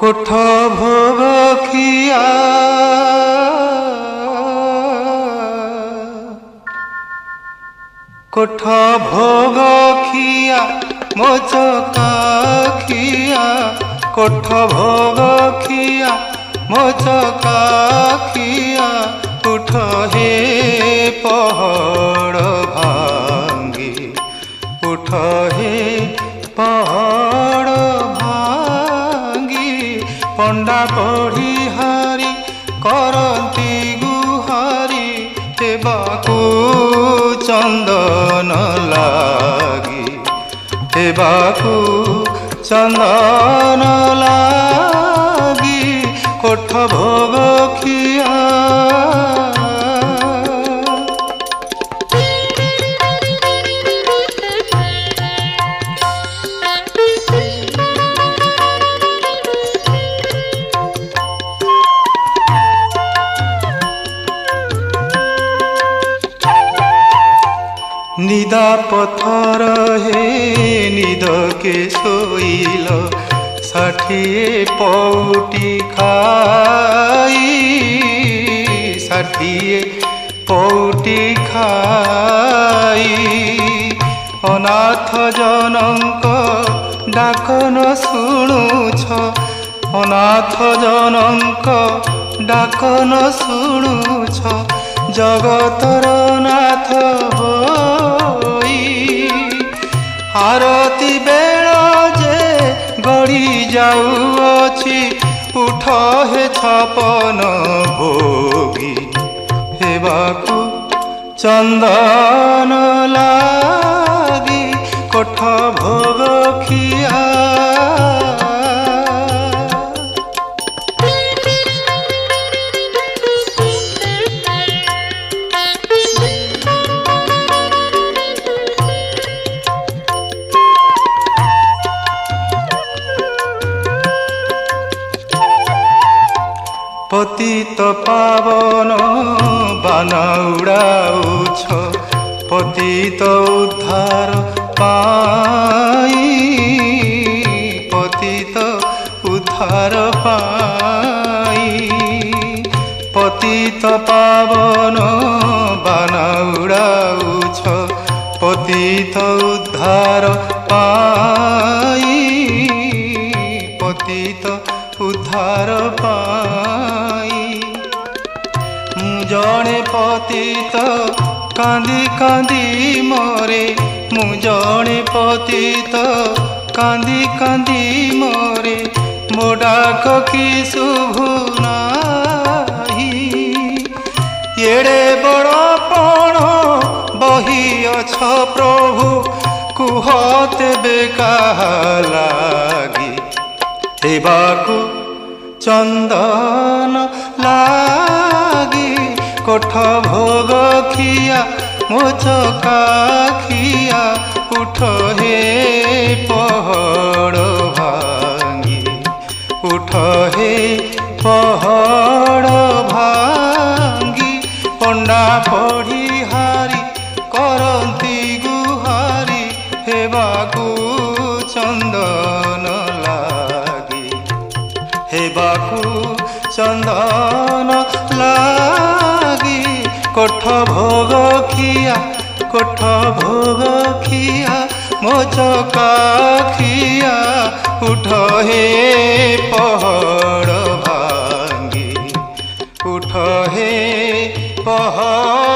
কোঠ ভোগ খিয়া কোঠ ভোগ খিয়া মোচকা খিয়া কোঠ ভোগ খিয়া মোচকা খিয়া উঠ হে পহড় ভাঙ্গি উঠ হে পহড় पंडा पढ़ी हारी करती गुहारी हेबाकू चंदन लागी हेबाकू चंदन लागी कोठ भोग खिया निदा पथर हे निद के सोइल षाठिए पौटी खाई षाठिए पौटी खाई अनाथ जनक डाक न शुणुछ अनाथ जनक डाक न शुणुछ जगतर नाथ होई आरती बेल जे गड़ी जाऊँची उठ हे छपन भोगी हेबाकू चंदन लागी कोठ भोग खिया पतित पावन बाना उड़ाउछ पतित उद्धार पाई पतित उद्धार पाई पतित पावन बाना उड़ाउछ पतित उद्धार पाई पतित उद्धार पाई जड़े पतित कांदी कांदी मरे मु जड़े पतित कांदी कांदी मरे मो डाक कि शुभु नाही एड़े बड़ पण बही अछ प्रभु कुह तेबे काहा लागी हेबाकू चंदन लागी कोठ भोग खिया मोचका खिया उठ हे पहड़ भांगी उठ हे पहड़ भांगी पंडा पढ़ी हारी करती गुहारी हेबाकू चंदन लागी हेबाकू चंदन लागी कोठ भोग खिया कोठ भोग खिया मोचका खिया उठ हे पहड़ भांगी उठ हे पहड़